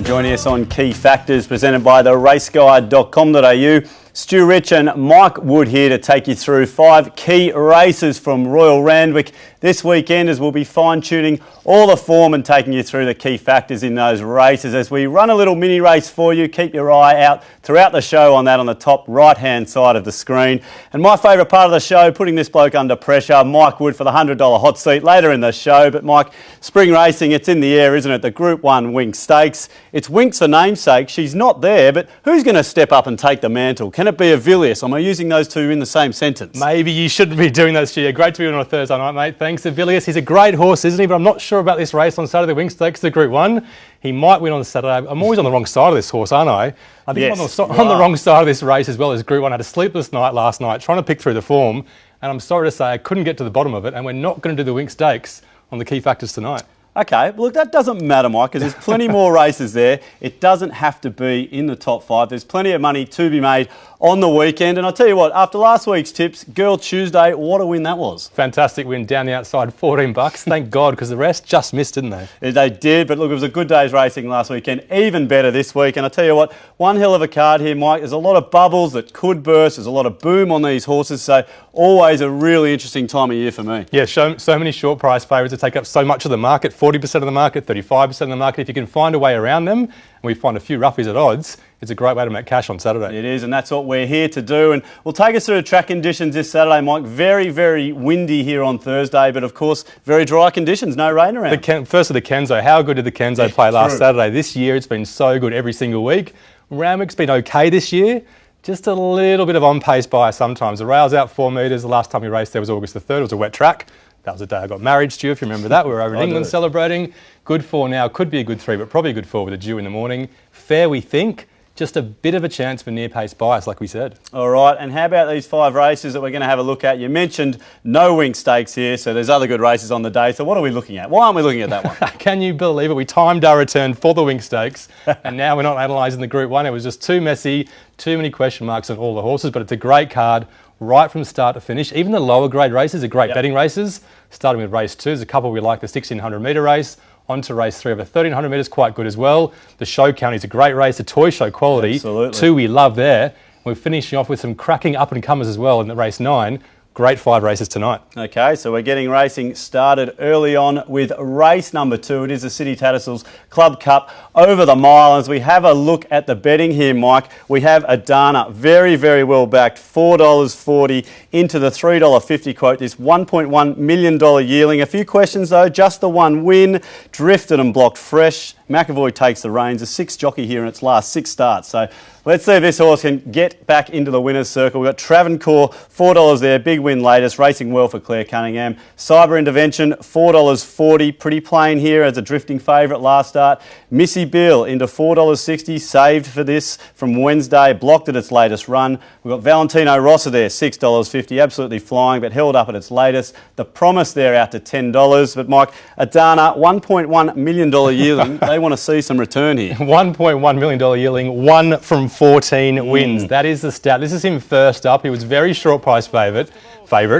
for joining us on Key Factors, presented by the raceguide.com.au. Stu Rich and Mike Wood here to take you through 5 key races from Royal Randwick this weekend, as we'll be fine-tuning all the form and taking you through the key factors in those races. As we run a little mini race for you, keep your eye out throughout the show on that on the top right-hand side of the screen. And my favourite part of the show, putting this bloke under pressure, Mike Wood, for the $100 hot seat later in the show. But Mike, spring racing, it's in the air, isn't it? The Group 1 Winx Stakes. It's Winx the namesake. She's not there, but who's going to step up and take the mantle? Can it be Avilius? Am I using those two in the same sentence? Maybe you shouldn't be doing that, Stu. Great to be on a Thursday night, mate. Thanks, Avilius. He's a great horse, isn't he? But I'm not sure about this race on Saturday, the Winx Stakes, the Group 1. He might win on Saturday. I'm always on the wrong side of this horse, aren't I? I think yes, I'm on the wrong side of this race as well as Group 1. I had a sleepless night last night trying to pick through the form, and I'm sorry to say I couldn't get to the bottom of it, and we're not going to do the Winx Stakes on the key factors tonight. Okay, well, look, that doesn't matter, Mike, because there's plenty more races there. It doesn't have to be in the top 5. There's plenty of money to be made on the weekend. And I'll tell you what, after last week's tips, Girl Tuesday, what a win that was. Fantastic win down the outside, $14. Thank God, because the rest just missed, didn't they? They did, but look, it was a good day's racing last weekend, even better this week. And I'll tell you what, one hell of a card here, Mike. There's a lot of bubbles that could burst. There's a lot of boom on these horses. So always a really interesting time of year for me. Yeah, so many short price favourites that take up so much of the market, 40% of the market, 35% of the market. If you can find a way around them, and we find a few roughies at odds, it's a great way to make cash on Saturday. It is, and that's what we're here to do. And we'll take us through the track conditions this Saturday, Mike. Very, very windy here on Thursday, but of course, very dry conditions, no rain around. Firstly, the Kenzo. How good did the Kenzo play last Saturday? This year, it's been so good every single week. Randwick's been okay this year. Just a little bit of on-pace bias sometimes. The rail's out 4 metres. The last time we raced there was August the 3rd. It was a wet track. That was the day I got married, Stu, if you remember that. We were over in England celebrating. Good 4 now. Could be a good 3, but probably a good 4 with a dew in the morning. Fair, we think. Just a bit of a chance for near-pace bias, like we said. All right, and how about these 5 races that we're going to have a look at? You mentioned no Winx Stakes here, so there's other good races on the day. So what are we looking at? Why aren't we looking at that one? Can you believe it? We timed our return for the Winx Stakes, and now we're not analysing the Group 1. It was just too messy, too many question marks on all the horses, but it's a great card right from start to finish. Even the lower grade races are great betting races. Starting with race 2, there's a couple we like, the 1600 metre race. On to race 3 over 1300 metres, quite good as well. The Show County is a great race, a toy show quality. Absolutely. 2 we love there. We're finishing off with some cracking up-and-comers as well in the race 9. Great 5 races tonight. Okay, so we're getting racing started early on with race number 2. It is the City Tattersalls Club Cup over the mile. As we have a look at the betting here, Mike, we have Adana, very, very well backed, $4.40 into the $3.50 quote, this $1.1 million yearling. A few questions though, just the one win, drifted and blocked fresh. McAvoy takes the reins, a 6th jockey here in its last 6 starts. So let's see if this horse can get back into the winner's circle. We've got Travancore, $4 there, big win latest, racing well for Claire Cunningham. Cyber Intervention, $4.40, pretty plain here as a drifting favourite last start. Missy Bill into $4.60, saved for this from Wednesday, blocked at its latest run. We've got Valentino Rossi there, $6.50, absolutely flying, but held up at its latest. The Promise there out to $10. But Mike, Adana, $1.1 million yearling. They want to see some return here. $1.1 million yearling, 1 from 14 wins. That is the stat. This is him first up. He was very short price favourite.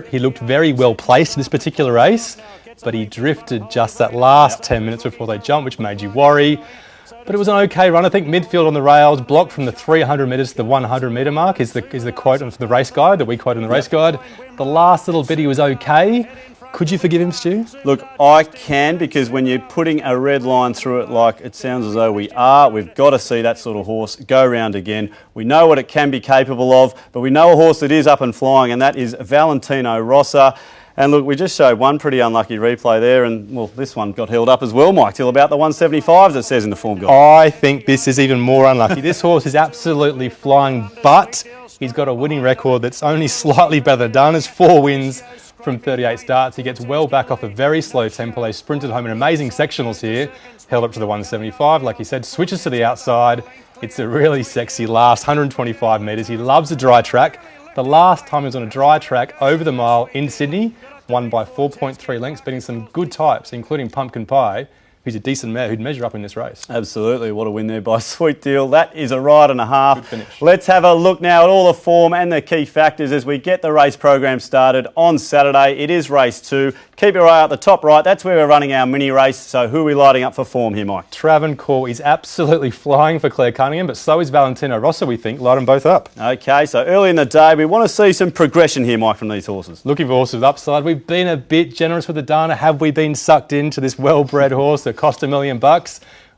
He looked very well placed in this particular race, but he drifted just that last 10 minutes before they jumped, which made you worry. But it was an okay run. I think midfield on the rails, blocked from the 300 metres to the 100 metre mark is the quote from the race guide that we quote in the race guide. The last little bit he was okay. Could you forgive him, Stu? Look, I can, because when you're putting a red line through it like it sounds as though we are, we've got to see that sort of horse go round again. We know what it can be capable of, but we know a horse that is up and flying, and that is Valentino Rossi. And look, we just showed one pretty unlucky replay there, and well, this one got held up as well, Mike, till about the 175s it says in the form guide. I think this is even more unlucky. This horse is absolutely flying, but he's got a winning record that's only slightly better than Dana's. 4 wins from 38 starts. He gets well back off a very slow tempo. They sprinted home in amazing sectionals here, held up to the 175. Like he said, switches to the outside. It's a really sexy last 125 metres. He loves a dry track. The last time he was on a dry track over the mile in Sydney, won by 4.3 lengths, beating some good types, including Pumpkin Pie. who's a decent mare who'd measure up in this race. Absolutely. What a win there by Sweet Deal. That is a ride and a half. Good finish. Let's have a look now at all the form and the key factors as we get the race program started on Saturday. It is race 2. Keep your eye out the top right. That's where we're running our mini race. So who are we lighting up for form here, Mike? Travancore is absolutely flying for Claire Cunningham, but so is Valentino Rossi, we think. Light them both up. Okay, so early in the day, we want to see some progression here, Mike, from these horses. Looking for horses with upside. We've been a bit generous with the Dana. Have we been sucked into this well-bred horse that cost $1 million?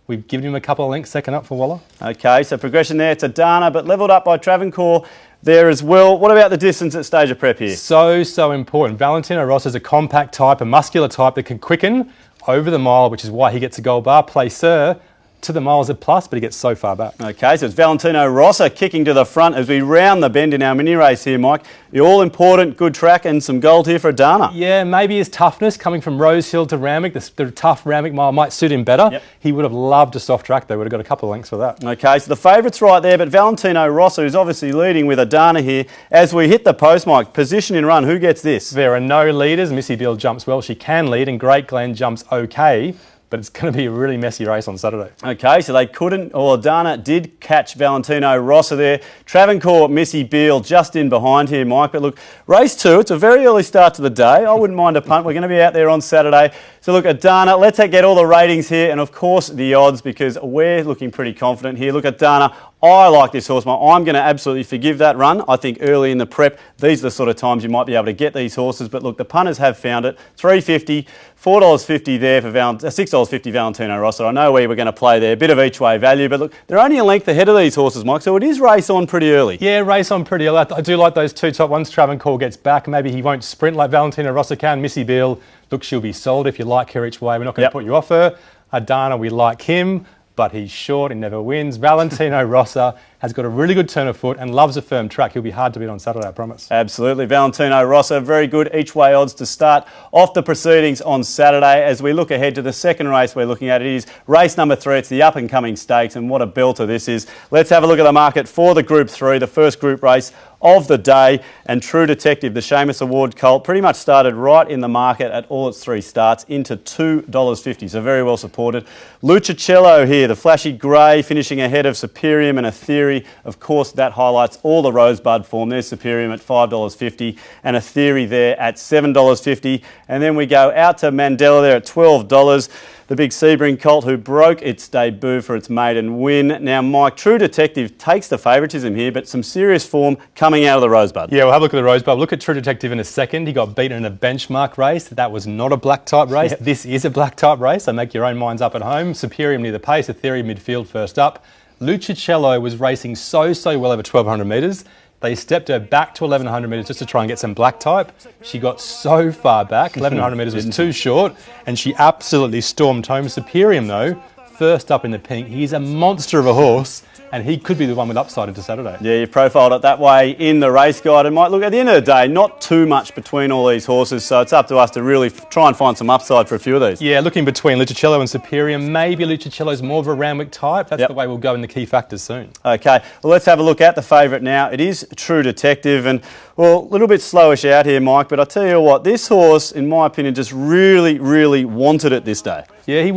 We've given him a couple of lengths second up for Waller. Okay, so progression there to Dana, but levelled up by Travancore there as well. What about the distance at stage of prep here? So important. Valentino Rossi is a compact type, a muscular type that can quicken over the mile, which is why he gets a gold bar. Placer to the miles at plus, but he gets so far back. Okay, so it's Valentino Rossi kicking to the front as we round the bend in our mini race here, Mike. The all-important good track and some gold here for Dana. Yeah, maybe his toughness coming from Rosehill to Randwick, the tough Randwick mile might suit him better. Yep. He would have loved a soft track though. Would have got a couple of lengths for that. Okay, so the favourite's right there, but Valentino Rossi is obviously leading with a Dana here. As we hit the post, Mike, position in run, who gets this? There are no leaders. Missy Beale jumps well. She can lead, and Great Glen jumps okay. But it's going to be a really messy race on Saturday. Okay, so they couldn't, or Dana did catch Valentino Rossi there. Travancore, Missy Beale just in behind here, Mike. But look, race 2, it's a very early start to the day. I wouldn't mind a punt. We're going to be out there on Saturday. So look at Dana. Let's get all the ratings here and, of course, the odds because we're looking pretty confident here. Look at Dana. I like this horse, Mike. I'm going to absolutely forgive that run. I think early in the prep, these are the sort of times you might be able to get these horses. But look, the punters have found it. $3.50, $4.50 there for $6.50 Valentino Rossi. I know we were going to play there. A bit of each way value. But look, they're only a length ahead of these horses, Mike. So it is race on pretty early. Yeah, race on pretty early. I do like those two top ones. Travancore gets back. Maybe he won't sprint like Valentino Rossi can. Missy Beale, look, she'll be sold if you like her each way. We're not going to put you off her. Adana, we like him, but he's short, he never wins. Valentino Rossi has got a really good turn of foot and loves a firm track. He'll be hard to beat on Saturday, I promise. Absolutely. Valentino Rossi, very good each way odds to start off the proceedings on Saturday. As we look ahead to the second race we're looking at, it is race number 3. It's the up-and-coming stakes, and what a belter this is. Let's have a look at the market for the Group 3, the first group race of the day. And True Detective, the Seamus Award colt, pretty much started right in the market at all its 3 starts into $2.50, so very well supported. Lucicello here, the flashy grey, finishing ahead of Superium and A Theory. Of course, that highlights all the Rosebud form. There's Superium at $5.50 and A Theory there at $7.50. And then we go out to Mandela there at $12. The big Sebring colt who broke its debut for its maiden win. Now, Mike, True Detective takes the favouritism here, but some serious form coming out of the Rosebud. Yeah, we'll have a look at the Rosebud. Look at True Detective in a second. He got beaten in a benchmark race. That was not a black type race. Yep. This is a black type race, so make your own minds up at home. Superium near the pace, A Theory midfield first up. Lucicello was racing so well over 1,200 metres. They stepped her back to 1,100 metres just to try and get some black type. She got so far back, 1,100 metres was too short, and she absolutely stormed home. Superium, though, first up in the pink. He's a monster of a horse, and he could be the one with upside into Saturday. Yeah, you've profiled it that way in the race guide. And Mike, look, at the end of the day, not too much between all these horses, so it's up to us to really try and find some upside for a few of these. Yeah, looking between Lucicello and Superium, maybe Lucicello's more of a Randwick type. That's the way we'll go in the key factors soon. Okay, well, let's have a look at the favourite now. It is True Detective, and, well, a little bit slowish out here, Mike, but I tell you what, this horse, in my opinion, just really wanted it this day. Yeah, he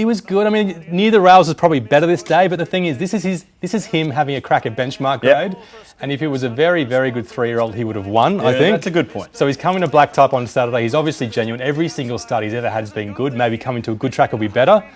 was good. I mean, near the rails is probably better this day, but the thing is, this is him having a crack at benchmark grade. And if he was a very good 3-year-old, he would have won, I think. That's a good point. So he's coming to black type on Saturday. He's obviously genuine. Every single start he's ever had has been good. Maybe coming to a good track will be better.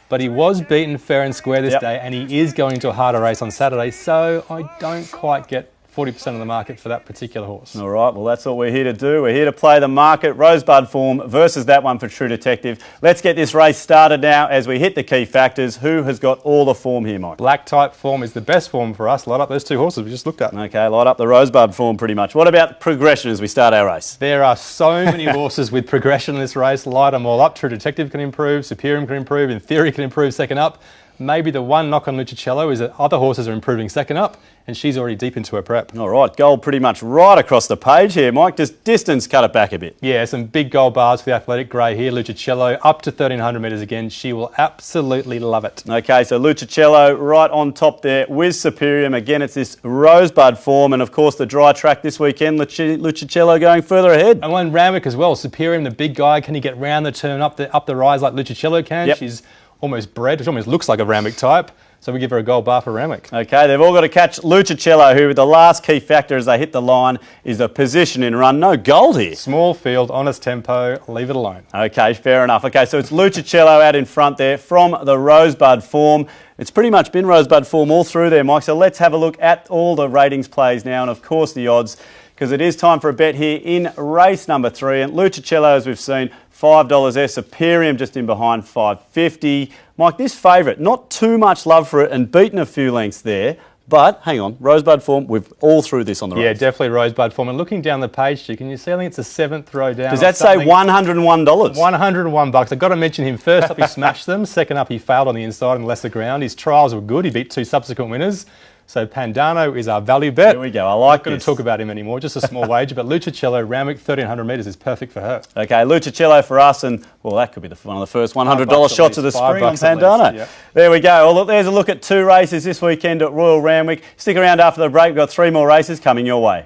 But he was beaten fair and square this day, and he is going to a harder race on Saturday. So I don't quite get 40% of the market for that particular horse. All right, well, that's what we're here to do. We're here to play the market, Rosebud form versus that one for True Detective. Let's get this race started now as we hit the key factors. Who has got all the form here, Mike? Black type form is the best form for us. Light up those 2 horses we just looked at. Okay, light up the Rosebud form pretty much. What about progression as we start our race? There are so many horses with progression in this race. Light them all up. True Detective can improve, Superium can improve, In Theory can improve second up. Maybe the one knock on Lucicello is that other horses are improving second up, and she's already deep into her prep. All right, gold pretty much right across the page here, Mike. Just distance cut it back a bit. Yeah, some big gold bars for the athletic grey here. Lucicello up to 1,300 metres again. She will absolutely love it. Okay, so Lucicello right on top there with Superium. Again, it's this rosebud form, and of course the dry track this weekend. Lucicello going further ahead. And one Randwick as well. Superium, the big guy. Can he get round the turn, up the rise like Lucicello can? Yep. She's almost bred. She almost looks like a Randwick type. So we give her a gold bar for Randwick. Okay, they've all got to catch Lucicello, who the last key factor as they hit the line is the position in run. No gold here. Small field, honest tempo, leave it alone. Okay, fair enough. Okay, so it's Lucicello out in front there from the Rosebud form. It's pretty much been Rosebud form all through there, Mike. So let's have a look at all the ratings plays now and, of course, the odds, because it is time for a bet here in race number 3. And Lucicello, as we've seen, $5 there. Superium just in behind, $5.50. Mike, this favourite, not too much love for it and beaten a few lengths there. But hang on, Rosebud form, we've all through this on the race. Yeah, definitely Rosebud form. And looking down the page, can you see? I think it's the 7th row down. Does that say $101? $101. I've got to mention him. First up, he smashed them. Second up, he failed on the inside and lesser ground. His trials were good. He beat 2 subsequent winners. So Pandano is our value bet. There we go. I like this. Not going to talk about him anymore. Just a small wager. But Lucicello, Randwick, 1,300 metres is perfect for her. Okay, Lucicello for us, and well, that could be one of the first $100 shots of the spring on Pandano. Yep. There we go. Well, look, there's a look at 2 races this weekend at Royal Randwick. Stick around after the break. We've got 3 more races coming your way.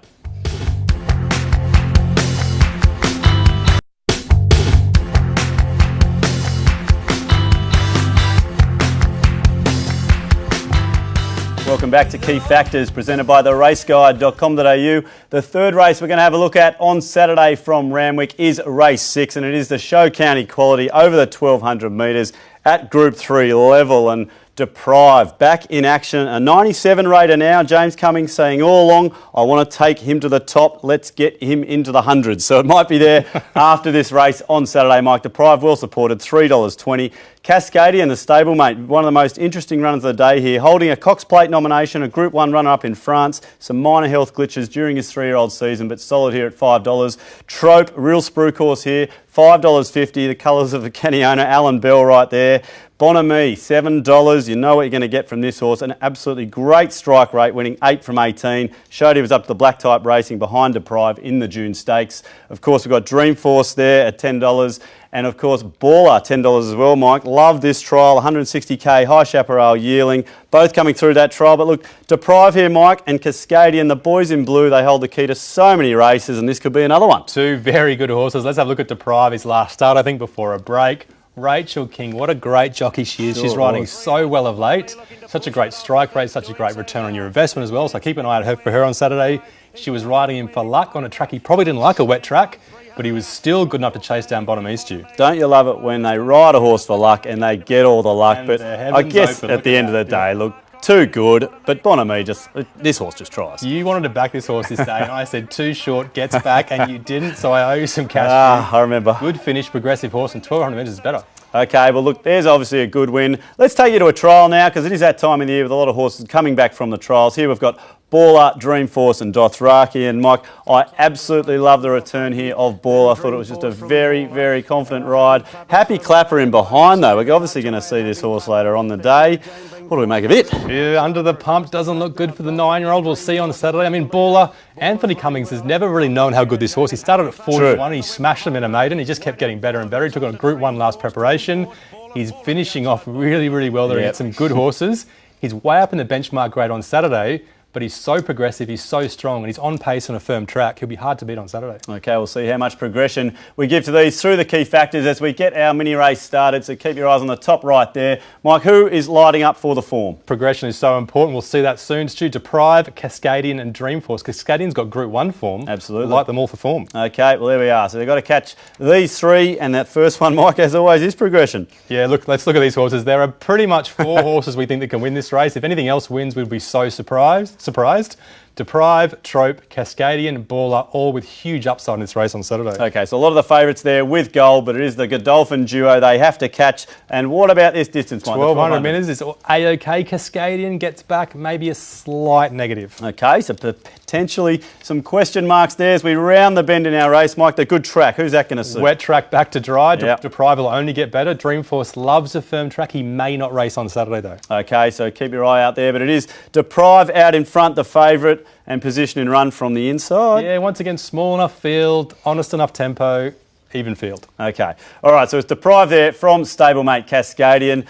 Welcome back to Key Factors, presented by theraceguide.com.au. The third race we're going to have a look at on Saturday from Randwick is race 6, and it is the Show County Quality over the 1,200 metres at Group 3 level. And Deprive back in action, a 97 rater now. James Cummings saying all along, I want to take him to the top. Let's get him into the hundreds. So it might be there after this race on Saturday. Mike, Deprive well supported, $3.20. Cascadian, the stablemate, one of the most interesting runners of the day here, holding a Cox Plate nomination, a Group 1 runner-up in France, some minor health glitches during his 3-year-old season, but solid here at $5. Trope, real sprue course here, $5.50, the colours of the Caniona, Alan Bell right there. Bonami, $7. You know what you're going to get from this horse. An absolutely great strike rate, winning 8 from 18. Showed he was up to the black type racing behind Deprive in the June Stakes. Of course, we've got Dreamforce there at $10. And of course, Baller, $10 as well, Mike. Love this trial, 160k, High Chaparral yearling, both coming through that trial. But look, Deprive here, Mike, and Cascadian, the boys in blue, they hold the key to so many races, and this could be another one. 2 very good horses. Let's have a look at Deprive, his last start, I think, before a break. Rachel King, what a great jockey she is. She's riding so well of late. Such a great strike rate, such a great return on your investment as well. So keep an eye out for her on Saturday. She was riding him for luck on a track he probably didn't like, a wet track, but he was still good enough to chase down Bottom East you. Don't you love it when they ride a horse for luck and they get all the luck? But I guess at the end of the day, look, too good, but Bonami this horse just tries. You wanted to back this horse this day, and I said too short, gets back, and you didn't, so I owe you some cash. I remember. Good finish, progressive horse, and 1,200 metres is better. Okay, well look, there's obviously a good win. Let's take you to a trial now, because it is that time of the year with a lot of horses coming back from the trials. Here we've got Baller, Dreamforce and Dothraki. And Mike, I absolutely love the return here of Baller. I thought it was just a very, very confident ride. Happy Clapper in behind though. We're obviously going to see this horse later on the day. What do we make of it? Yeah, under the pump, doesn't look good for the 9-year-old. We'll see on Saturday. I mean, Baller, Anthony Cummings has never really known how good this horse. He started at 41, he smashed him in a maiden. He just kept getting better and better. He took on a Group 1 last preparation. He's finishing off really, really well there against some good horses. He's way up in the benchmark grade on Saturday, but he's so progressive, he's so strong, and he's on pace on a firm track. He'll be hard to beat on Saturday. Okay, we'll see how much progression we give to these through the key factors as we get our mini race started. So keep your eyes on the top right there. Mike, who is lighting up for the form? Progression is so important. We'll see that soon. Stu, Deprive, Cascadian and Dreamforce. Cascadian's got Group 1 form. Absolutely. We'll light them all for form. Okay, well there we are. So they've got to catch these 3, and that first one, Mike, as always, is progression. Yeah, look, let's look at these horses. There are pretty much 4 horses we think that can win this race. If anything else wins, we'd be so surprised. Deprive, Trope, Cascadian, Baller, all with huge upside in this race on Saturday. Okay, so a lot of the favourites there with gold, but it is the Godolphin duo they have to catch. And what about this distance, Mike? 1,200 metres is A-OK. Cascadian gets back, maybe a slight negative. Okay, so potentially some question marks there as we round the bend in our race, Mike. The good track, who's that going to suit? Wet track back to dry. Yep. Deprive will only get better. Dreamforce loves a firm track. He may not race on Saturday, though. Okay, so keep your eye out there. But it is Deprive out in front, the favourite, and position and run from the inside. Yeah, once again, small enough field, honest enough tempo, even field. Okay. All right, so it's Deprive there from stablemate Cascadian.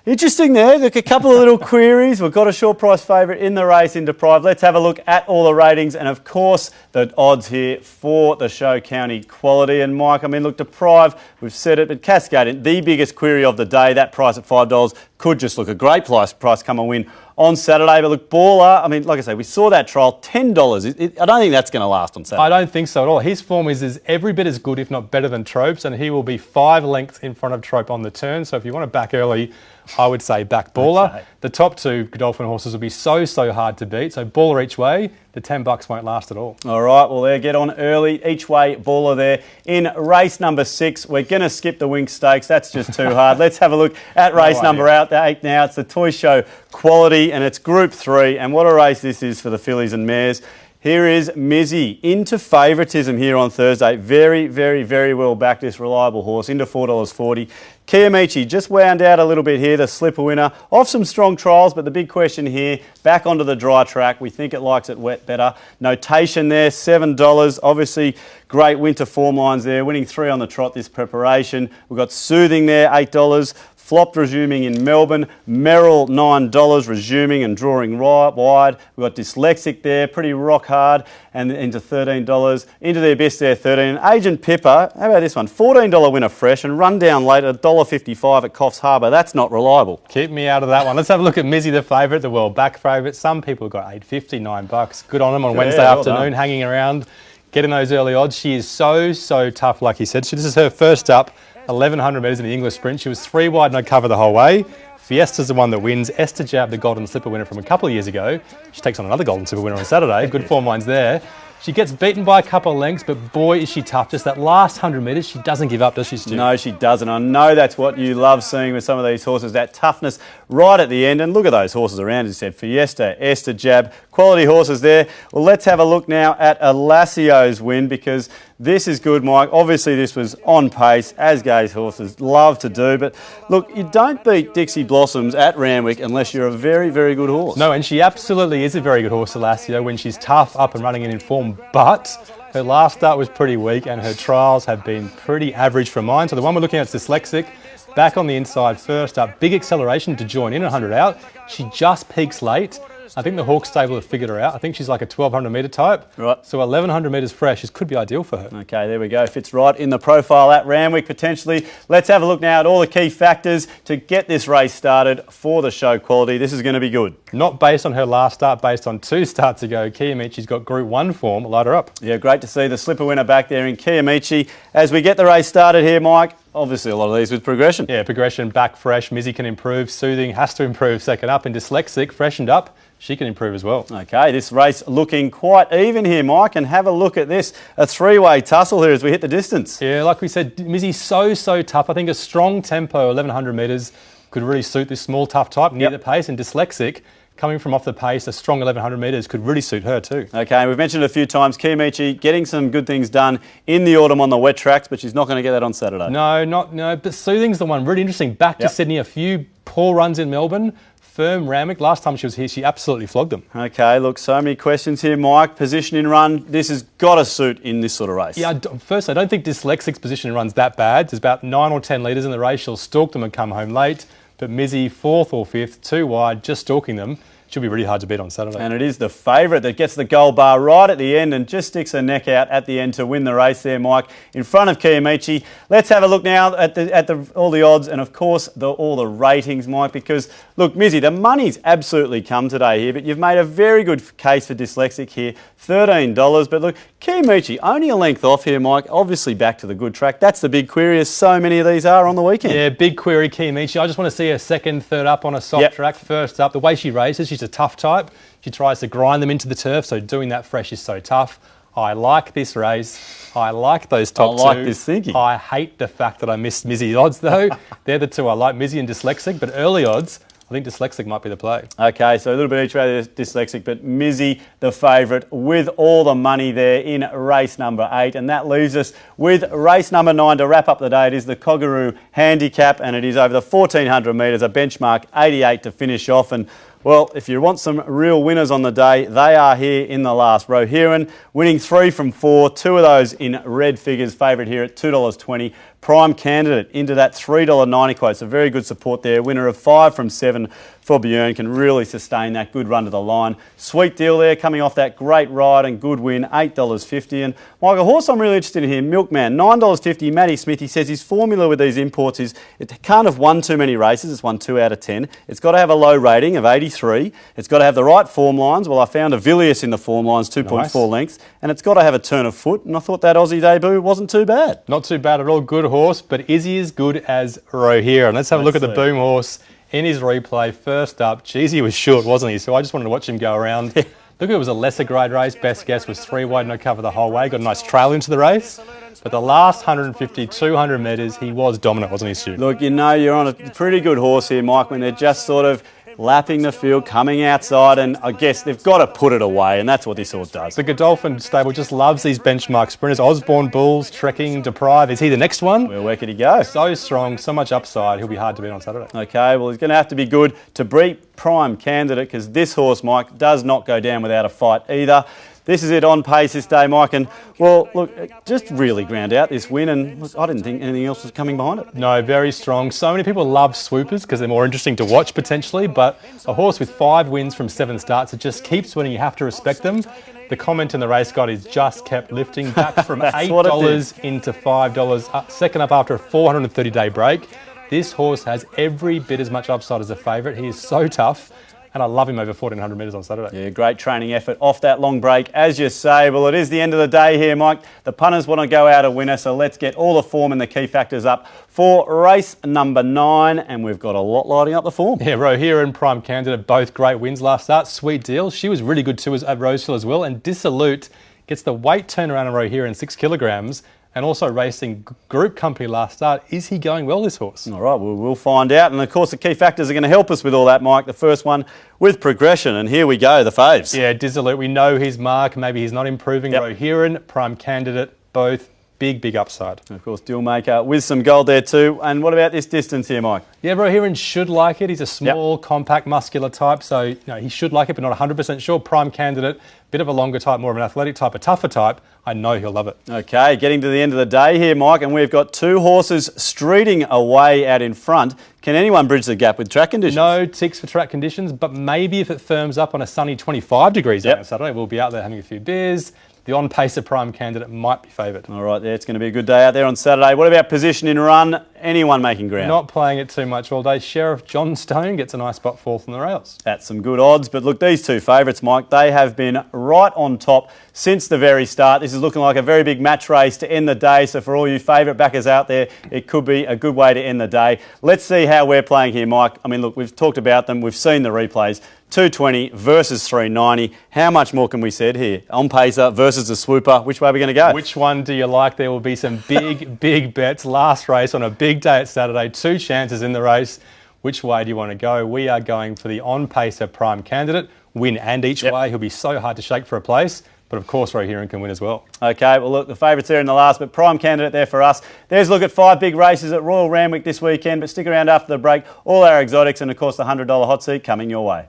Interesting there. Look, a couple of little queries. We've got a short price favourite in the race in Deprive. Let's have a look at all the ratings and, of course, the odds here for the Show County quality. And, Mike, I mean, look, Deprive, we've said it, but Cascadian, the biggest query of the day, that price at $5 could just look a great price come and win on Saturday. But look, Baller, I mean, like I say, we saw that trial, $10. I don't think that's going to last on Saturday. I don't think so at all. His form is every bit as good, if not better than Trope's, and he will be 5 lengths in front of Trope on the turn. So if you want to back early, I would say back Baller. Okay. The top 2 Godolphin horses will be so hard to beat. So Baller each way, the $10 won't last at all. All right, well, there, get on early. Each way, Baller there. In race number 6, we're going to skip the Winx Stakes. That's just too hard. Let's have a look at race number 8 now. It's the Toy Show quality, and it's Group 3. And what a race this is for the fillies and mares. Here is Mizzy into favouritism here on Thursday. Very, very, very well backed, this reliable horse, into $4.40. Kiyomichi just wound out a little bit here, the slipper winner, off some strong trials, but the big question here, back onto the dry track. We think it likes it wet better. Notation there, $7. Obviously, great winter form lines there, winning 3 on the trot this preparation. We've got Soothing there, $8. Flopped resuming in Melbourne. Merrill, $9, resuming and drawing right wide. We've got Dyslexic there, pretty rock hard, and into $13. Into the Abyss there, $13. Agent Pippa, how about this one? $14 winner fresh and run down late at $1.55 at Coffs Harbour. That's not reliable. Keep me out of that one. Let's have a look at Mizzy, the favourite, the world back favourite. Some people got $8.50, $9. Good on them on Wednesday afternoon, hanging around, getting those early odds. She is so tough, like he said. This is her first up. 1,100 metres in the English sprint. She was 3 wide, no cover the whole way. Fiesta's the one that wins. Esther Jab, the Golden Slipper winner from a couple of years ago. She takes on another Golden Slipper winner on Saturday. Good form lines there. She gets beaten by a couple of lengths, but boy, is she tough. Just that last 100 metres, she doesn't give up, does she, Stu? No, she doesn't. I know that's what you love seeing with some of these horses, that toughness right at the end. And look at those horses around, as you said. Fiesta, Esther Jab, quality horses there. Well, let's have a look now at Alacio's win, because this is good, Mike. Obviously, this was on pace, as Gay's horses love to do. But look, you don't beat Dixie Blossoms at Randwick unless you're a very, very good horse. No, and she absolutely is a very good horse, Alacio, when she's tough, up and running and in form. But her last start was pretty weak, and her trials have been pretty average for mine. So the one we're looking at is Dyslexic. Back on the inside, first up, big acceleration to join in, 100 out. She just peaks late. I think the Hawk stable have figured her out. I think she's like a 1,200 metre type. Right. So 1,100 metres fresh. This could be ideal for her. Okay, there we go. Fits right in the profile at Randwick, potentially. Let's have a look now at all the key factors to get this race started for the show quality. This is going to be good. Not based on her last start, based on 2 starts ago. Kiyomichi's got Group 1 form. Light her up. Yeah, great to see the slipper winner back there in Kiyomichi. As we get the race started here, Mike, obviously a lot of these with progression. Yeah, progression, back fresh. Mizzy can improve. Soothing has to improve second up. And Dyslexic, freshened up, she can improve as well. Okay, this race looking quite even here, Mike, and have a look at this. A 3-way tussle here as we hit the distance. Yeah, like we said, Mizzy's so tough. I think a strong tempo, 1,100 metres, could really suit this small, tough type near the pace. And Dyslexic, coming from off the pace, a strong 1,100 metres could really suit her too. Okay, we've mentioned it a few times, Kiyomichi getting some good things done in the autumn on the wet tracks, but she's not going to get that on Saturday. No, but Soothing's the one, really interesting. Back to Sydney, a few poor runs in Melbourne. Firm Randwick. Last time she was here, she absolutely flogged them. Okay, look, so many questions here, Mike. Position in run, this has got to suit in this sort of race. Yeah, first, I don't think Dyslexic's position in run's that bad. There's about 9 or 10 litres in the race. She'll stalk them and come home late. But Mizzy, 4th or 5th, 2 wide, just stalking them. Should be really hard to beat on Saturday. And it is the favourite that gets the gold bar right at the end and just sticks her neck out at the end to win the race there, Mike, in front of Kiyomichi. Let's have a look now at all the odds and, of course, all the ratings, Mike, because, look, Mizzy, the money's absolutely come today here, but you've made a very good case for Dyslexic here, $13. But, look, Kiyomichi, only a length off here, Mike, obviously back to the good track. That's the big query, as so many of these are on the weekend. Yeah, big query, Kiyomichi. I just want to see her second, third up on a soft track, first up. The way she races, she's She's a tough type. She tries to grind them into the turf, so doing that fresh is so tough. I like this race. I like those top two. I like this thinking. I hate the fact that I missed Mizzy's odds, though. They're the two I like, Mizzy and Dyslexic, but early odds, I think Dyslexic might be the play. Okay, so a little bit each way Dyslexic, but Mizzy, the favourite, with all the money there in race number 8. And that leaves us with race number 9 to wrap up the day. It is the Cogaroo Handicap, and it is over the 1,400 metres, a benchmark 88 to finish off. And well, if you want some real winners on the day, they are here in the last. Rohiran winning 3 from 4, 2 of those in red figures, favourite here at $2.20. Prime Candidate into that $3.90 quote, so very good support there. Winner of 5 from 7 for Björn, can really sustain that good run to the line. Sweet deal there, coming off that great ride and good win, $8.50. And Michael, horse I'm really interested in here, Milkman, $9.50. Matty Smith, he says his formula with these imports is it can't have won too many races. It's won 2 out of 10. It's got to have a low rating of 83. It's got to have the right form lines. Well, I found a Villiers in the form lines, 2.4 lengths. And it's got to have a turn of foot. And I thought that Aussie debut wasn't too bad. Not too bad at all. Good horse, but is he as good as Rohiran? Let's have a look at the boom horse in his replay. First up, geez, he was short, wasn't he? So I just wanted to watch him go around. Look, it was a lesser grade race. Best guess was 3 wide, no cover the whole way. Got a nice trail into the race. But the last 150, 200 metres, he was dominant, wasn't he, Stu? Look, you know you're on a pretty good horse here, Mike, when they're just sort of lapping the field, coming outside, and I guess they've got to put it away, and that's what this horse does. The Godolphin stable just loves these benchmark sprinters. Osborne Bulls, Trekking, Deprive. Is he the next one? Well, where could he go? So strong, so much upside. He'll be hard to beat on Saturday. Okay, well, he's going to have to be good to beat Prime Candidate, because this horse, Mike, does not go down without a fight either. This is it on pace this day, Mike, and, well, look, just really ground out this win, and look, I didn't think anything else was coming behind it. No, very strong. So many people love swoopers because they're more interesting to watch potentially, but a horse with 5 wins from 7 starts, it just keeps winning. You have to respect them. The comment in the race guide is just kept lifting back from $8 into $5, second up after a 430-day break. This horse has every bit as much upside as a favourite. He is so tough. And I love him over 1,400 metres on Saturday. Yeah, great training effort off that long break, as you say. Well, it is the end of the day here, Mike. The punters want to go out a winner, so let's get all the form and the key factors up for race number 9, and we've got a lot lighting up the form. Yeah, Rohiran and Prime Candidate, both great wins last start. Sweet deal. She was really good too at Rosehill as well, and Dissolute gets the weight turnaround on Rohiran, 6 kilograms. And also racing Group Company last start. Is he going well, this horse? All right, well, we'll find out. And, of course, the key factors are going to help us with all that, Mike. The first one with progression. And here we go, the faves. Yeah, Dissolute, we know his mark. Maybe he's not improving. Yep. Rohiran, Prime Candidate, both big upside. And of course, Dealmaker with some gold there too. And what about this distance here, Mike? Yeah, Rohiran should like it. He's a small, compact, muscular type, so he should like it, but not 100% sure. Prime Candidate, bit of a longer type, more of an athletic type, a tougher type. I know he'll love it. Okay, getting to the end of the day here, Mike, and we've got 2 horses streeting away out in front. Can anyone bridge the gap with track conditions? No ticks for track conditions, but maybe if it firms up on a sunny 25 degrees on Saturday, we'll be out there having a few beers. The on-pacer Prime Candidate might be favoured. All right, it's going to be a good day out there on Saturday. What about position in run? Anyone making ground? Not playing it too much all day. Sheriff John Stone gets a nice spot 4th on the rails. That's some good odds. But look, these 2 favourites, Mike, they have been right on top since the very start. This is looking like a very big match race to end the day. So for all you favourite backers out there, it could be a good way to end the day. Let's see how we're playing here, Mike. I mean, look, we've talked about them. We've seen the replays. 220 versus 390. How much more can we said here? On pacer versus the swooper. Which way are we going to go? Which one do you like? There will be some big bets. Last race on a big day at Saturday. 2 chances in the race. Which way do you want to go? We are going for the on-pacer Prime Candidate. Win and each way. He'll be so hard to shake for a place. But of course, Rohiran can win as well. Okay, well, look, the favourites there in the last, but Prime Candidate there for us. There's a look at 5 big races at Royal Randwick this weekend, but stick around after the break. All our exotics and, of course, the $100 hot seat coming your way.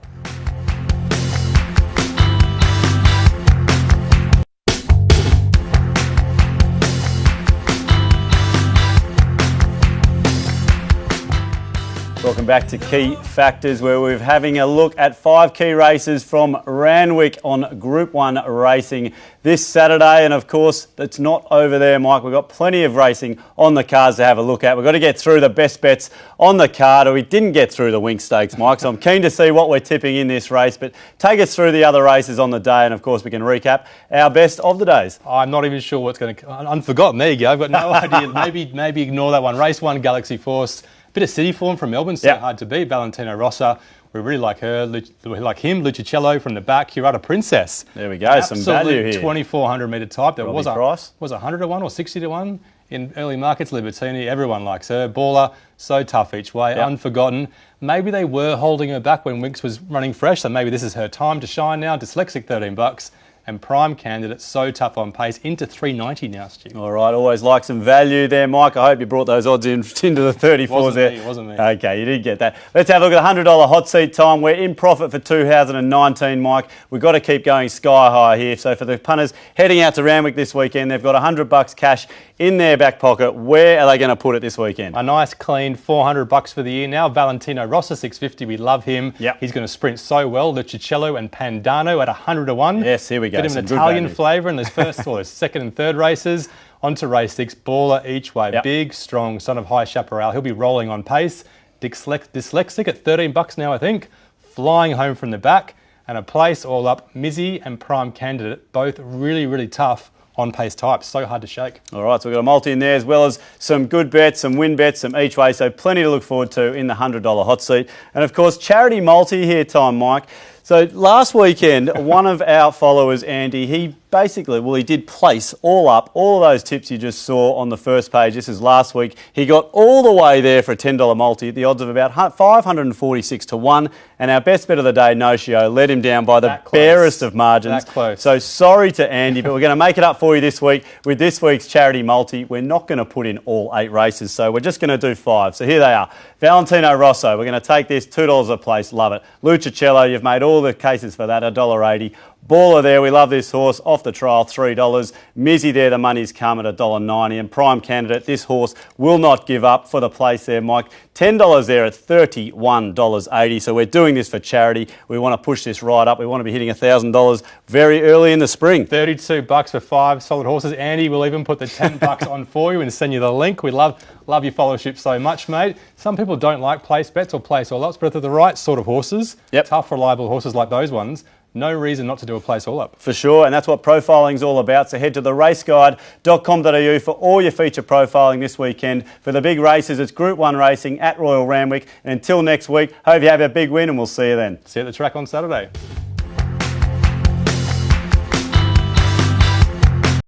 Welcome back to Key Factors, where we're having a look at 5 key races from Randwick on Group 1 racing this Saturday. And of course, it's not over there, Mike. We've got plenty of racing on the cards to have a look at. We've got to get through the best bets on the card, or we didn't get through the Winx Stakes, Mike. So I'm keen to see what we're tipping in this race. But take us through the other races on the day, and of course, we can recap our best of the days. I'm not even sure what's going to... Unforgotten, there you go. I've got no idea. Maybe ignore that one. Race 1, Galaxy Force. Bit of city form from Melbourne, so hard to beat. Valentino Rossa We really like her. We like him, Lucicello from the back. Curata Princess. There we go, some value here. 2,400 metre type. There was price. 100 to 1 or 60 to 1 in early markets. Libertini, everyone likes her. Baller, so tough each way, unforgotten. Maybe they were holding her back when Winx was running fresh, so maybe this is her time to shine now. Dyslexic, $13. And Prime Candidate, so tough on pace, into 390 now, Stu. All right, always like some value there, Mike. I hope you brought those odds into the 34s there. It wasn't me. Okay, you did get that. Let's have a look at the $100 hot seat time. We're in profit for 2019, Mike. We've got to keep going sky high here. So for the punters heading out to Randwick this weekend, they've got $100 cash in their back pocket. Where are they going to put it this weekend? A nice, clean $400 for the year now. Valentino Rossi, 650. We love him. Yep. He's going to sprint so well. Lucicello and Pandano at 100 to 1. Yes, here we go. Bit of an Italian flavour in those first or second and third races. On to race 6. Baller each way. Yep. Big, strong, son of High Chaparral. He'll be rolling on pace. Dyslexic at $13 now, I think. Flying home from the back. And a place all up. Mizzy and Prime Candidate, both really, really tough on-pace types. So hard to shake. All right, so we've got a multi in there as well as some good bets, some win bets, some each way. So plenty to look forward to in the $100 hot seat. And of course, charity multi here time, Mike. So last weekend, one of our followers, Andy, he did place all up, all of those tips you just saw on the first page. This is last week. He got all the way there for a $10 multi at the odds of about 546 to 1. And our best bet of the day, Nocio, led him down by the barest of margins. That close. So sorry to Andy, but we're going to make it up for you this week with this week's charity multi. We're not going to put in all 8 races, so we're just going to do 5. So here they are. Valentino Rossi, we're going to take this, $2 a place, love it. Lucicello, you've made all the cases for that, $1.80. Baller there, we love this horse, off the trial, $3. Mizzy there, the money's come at $1.90. And Prime Candidate, this horse will not give up for the place there, Mike. $10 there at $31.80. So we're doing this for charity. We want to push this right up. We want to be hitting $1,000 very early in the spring. $32 for 5 solid horses. Andy will even put the $10 on for you and send you the link. We love your followership so much, mate. Some people don't like place bets or place all ups, but if they're the right sort of horses, tough, reliable horses like those ones, no reason not to do a place all up. For sure, and that's what profiling's all about. So head to theraceguide.com.au for all your feature profiling this weekend. For the big races, it's Group 1 racing at Royal Randwick. And until next week, hope you have a big win and we'll see you then. See you at the track on Saturday.